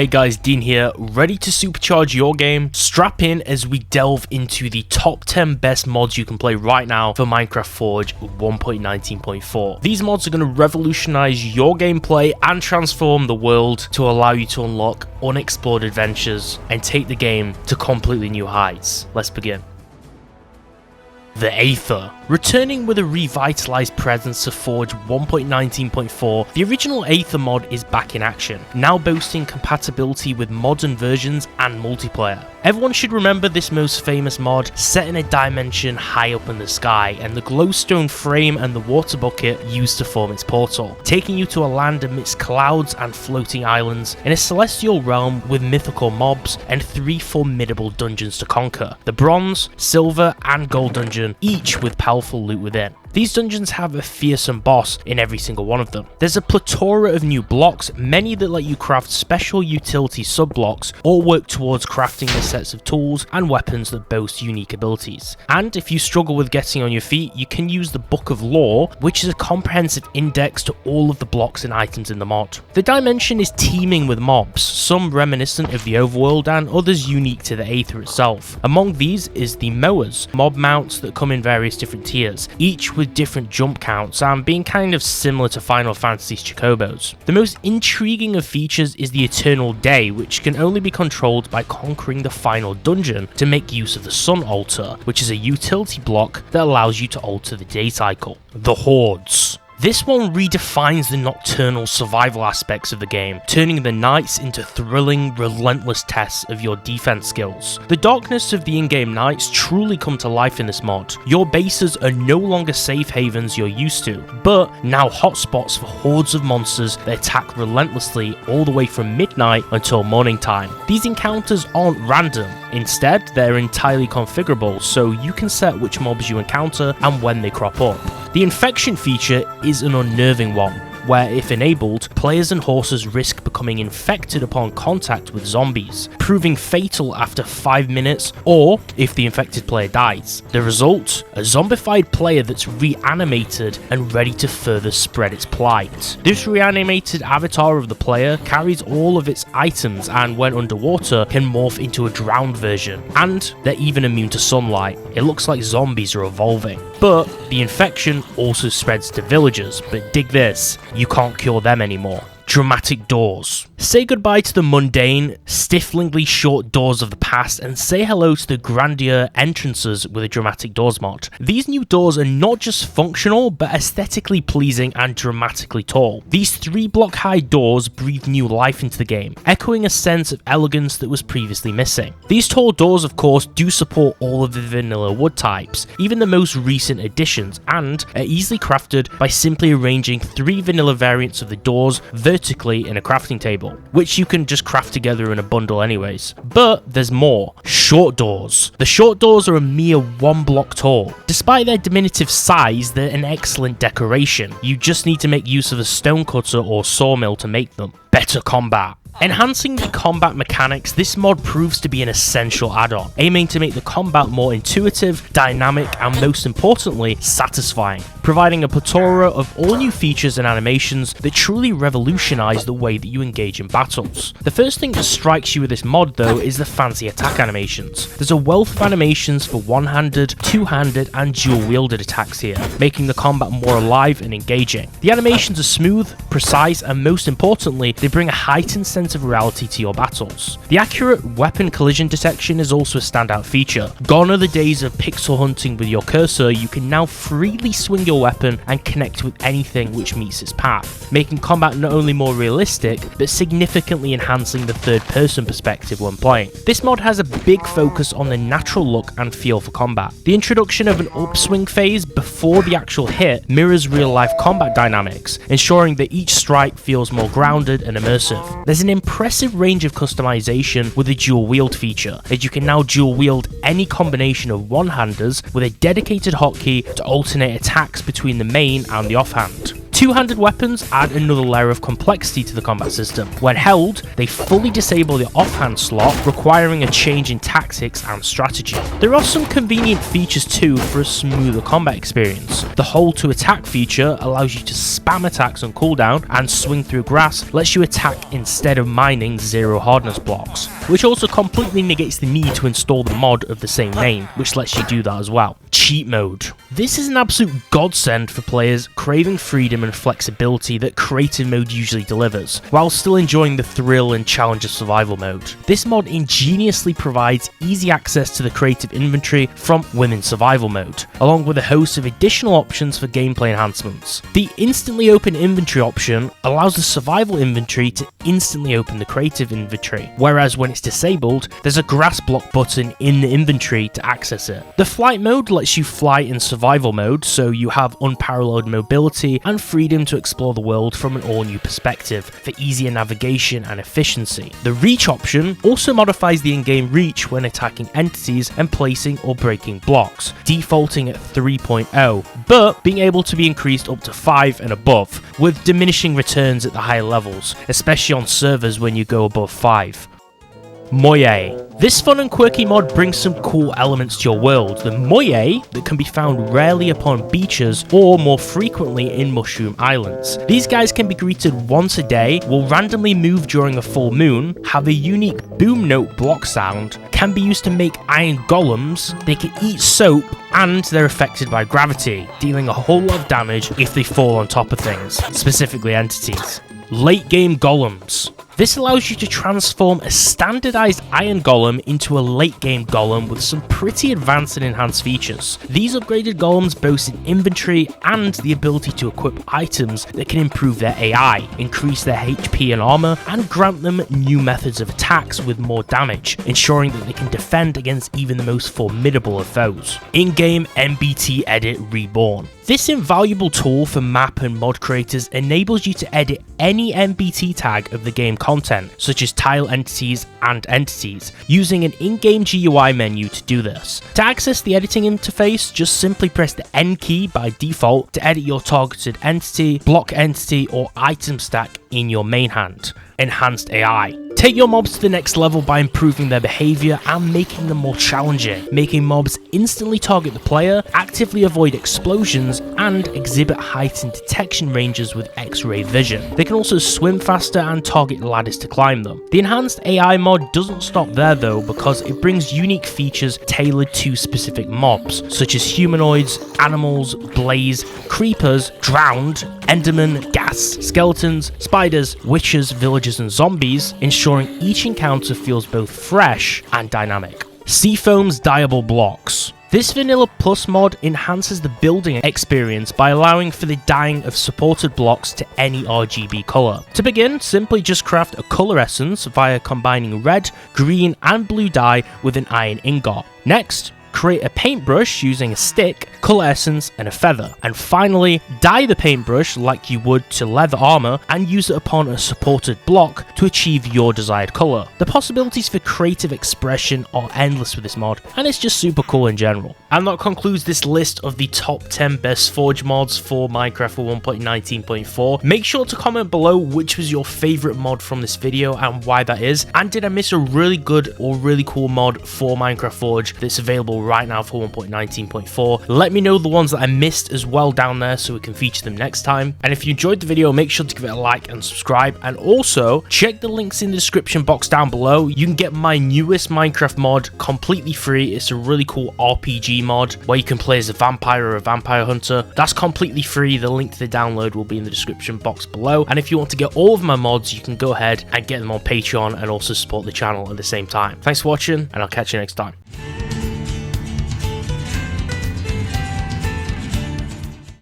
Hey guys, Dean here, ready to supercharge your game? Strap in as we delve into the top 10 best mods you can play right now for Minecraft Forge 1.19.4. These mods are going to revolutionize your gameplay and transform the world to allow you to unlock unexplored adventures and take the game to completely new heights. Let's begin. The Aether. Returning with a revitalized presence to Forge 1.19.4, the original Aether mod is back in action, now boasting compatibility with modern versions and multiplayer. Everyone should remember this most famous mod set in a dimension high up in the sky, and the glowstone frame and the water bucket used to form its portal, taking you to a land amidst clouds and floating islands in a celestial realm with mythical mobs and 3 formidable dungeons to conquer: the bronze, silver and gold dungeon, each with powerful loot within. These dungeons have a fearsome boss in every single one of them. There's a plethora of new blocks, many that let you craft special utility sub-blocks or work towards crafting the sets of tools and weapons that boast unique abilities. And if you struggle with getting on your feet, you can use the Book of Lore, which is a comprehensive index to all of the blocks and items in the mod. The dimension is teeming with mobs, some reminiscent of the overworld and others unique to the Aether itself. Among these is the mowers, mob mounts that come in various different tiers, each with different jump counts and being kind of similar to Final Fantasy's chocobos. The most intriguing of features is the Eternal Day, which can only be controlled by conquering the final dungeon to make use of the Sun Altar, which is a utility block that allows you to alter the day cycle. The Hordes. This one redefines the nocturnal survival aspects of the game, turning the nights into thrilling, relentless tests of your defense skills. The darkness of the in-game nights truly come to life in this mod. Your bases are no longer safe havens you're used to, but now hotspots for hordes of monsters that attack relentlessly all the way from midnight until morning time. These encounters aren't random. Instead, they're entirely configurable, so you can set which mobs you encounter and when they crop up. The infection feature is an unnerving one, where if enabled, players and horses risk becoming infected upon contact with zombies, proving fatal after 5 minutes or if the infected player dies. The result? A zombified player that's reanimated and ready to further spread its plight. This reanimated avatar of the player carries all of its items and when underwater can morph into a drowned version, and they're even immune to sunlight. It looks like zombies are evolving. But the infection also spreads to villagers, but dig this, you can't cure them anymore. Dramatic doors. Say goodbye to the mundane, stiflingly short doors of the past and say hello to the grandeur entrances with a dramatic doors mod. These new doors are not just functional, but aesthetically pleasing and dramatically tall. These 3-block high doors breathe new life into the game, echoing a sense of elegance that was previously missing. These tall doors, of course, do support all of the vanilla wood types, even the most recent additions, and are easily crafted by simply arranging 3 vanilla variants of the doors vertically in a crafting table, which you can just craft together in a bundle anyways. But there's more. Short doors. The short doors are a mere 1 block tall. Despite their diminutive size, they're an excellent decoration. You just need to make use of a stone cutter or sawmill to make them. Better combat. Enhancing the combat mechanics, this mod proves to be an essential add-on, aiming to make the combat more intuitive, dynamic, and most importantly, satisfying, providing a plethora of all new features and animations that truly revolutionize the way that you engage in battles. The first thing that strikes you with this mod though is the fancy attack animations. There's a wealth of animations for one-handed, two-handed, and dual-wielded attacks here, making the combat more alive and engaging. The animations are smooth, precise, and most importantly, they bring a heightened sense of reality to your battles. The accurate weapon collision detection is also a standout feature. Gone are the days of pixel hunting with your cursor. You can now freely swing your weapon and connect with anything which meets its path, making combat not only more realistic, but significantly enhancing the third-person perspective when playing. This mod has a big focus on the natural look and feel for combat. The introduction of an upswing phase before the actual hit mirrors real-life combat dynamics, ensuring that each strike feels more grounded and immersive. There's an impressive range of customization with the dual wield feature, as you can now dual wield any combination of one-handers with a dedicated hotkey to alternate attacks between the main and the offhand. Two-handed weapons add another layer of complexity to the combat system. When held, they fully disable the offhand slot, requiring a change in tactics and strategy. There are some convenient features too for a smoother combat experience. The hold to attack feature allows you to spam attacks on cooldown, and swing through grass lets you attack instead of mining 0 hardness blocks, which also completely negates the need to install the mod of the same name, which lets you do that as well. Cheat mode. This is an absolute godsend for players craving freedom and flexibility that creative mode usually delivers, while still enjoying the thrill and challenge of survival mode. This mod ingeniously provides easy access to the creative inventory from within survival mode, along with a host of additional options for gameplay enhancements. The instantly open inventory option allows the survival inventory to instantly open the creative inventory, whereas when it's disabled, there's a grass block button in the inventory to access it. The flight mode lets you fly in survival mode, so you have unparalleled mobility and freedom to explore the world from an all-new perspective for easier navigation and efficiency. The reach option also modifies the in-game reach when attacking entities and placing or breaking blocks, defaulting at 3.0, but being able to be increased up to 5 and above, with diminishing returns at the higher levels, especially on servers when you go above 5. Moyai. This fun and quirky mod brings some cool elements to your world. The Moyai that can be found rarely upon beaches or more frequently in mushroom islands. These guys can be greeted once a day, will randomly move during a full moon, have a unique boom note block sound, can be used to make iron golems, they can eat soap, and they're affected by gravity, dealing a whole lot of damage if they fall on top of things, specifically entities. Late game golems. This allows you to transform a standardized iron golem into a late game golem with some pretty advanced and enhanced features. These upgraded golems boast an inventory and the ability to equip items that can improve their AI, increase their HP and armor, and grant them new methods of attacks with more damage, ensuring that they can defend against even the most formidable of foes. In-game NBTEdit Reborn. This invaluable tool for map and mod creators enables you to edit any NBT tag of the game content, such as tile entities and entities, using an in-game GUI menu to do this. To access the editing interface, just simply press the N key by default to edit your targeted entity, block entity, or item stack in your main hand. Enhanced AI. Take your mobs to the next level by improving their behavior and making them more challenging, making mobs instantly target the player, actively avoid explosions, and exhibit heightened detection ranges with X-ray vision. They can also swim faster and target ladders to climb them. The enhanced AI mod doesn't stop there though, because it brings unique features tailored to specific mobs, such as humanoids, animals, blaze, creepers, drowned, endermen, gas, skeletons, spiders, witches, villagers, and zombies, ensuring each encounter feels both fresh and dynamic. Seafoam's Dyeable blocks. This Vanilla Plus mod enhances the building experience by allowing for the dyeing of supported blocks to any RGB colour. To begin, simply just craft a colour essence via combining red, green and blue dye with an iron ingot. Next, create a paintbrush using a stick, colour essence and a feather. And finally, dye the paintbrush like you would to leather armour and use it upon a supported block to achieve your desired colour. The possibilities for creative expression are endless with this mod, and it's just super cool in general. And that concludes this list of the top 10 best Forge mods for Minecraft for 1.19.4. Make sure to comment below which was your favourite mod from this video and why that is, and did I miss a really good or really cool mod for Minecraft Forge that's available right now for 1.19.4. Let me know the ones that I missed as well down there so we can feature them next time. And if you enjoyed the video, make sure to give it a like and subscribe, and also check the links in the description box down below. You can get my newest Minecraft mod completely free. It's a really cool RPG mod where you can play as a vampire or a vampire hunter. That's completely free. The link to the download will be in the description box below. And if you want to get all of my mods, you can go ahead and get them on Patreon and also support the channel at the same time. Thanks for watching, and I'll catch you next time.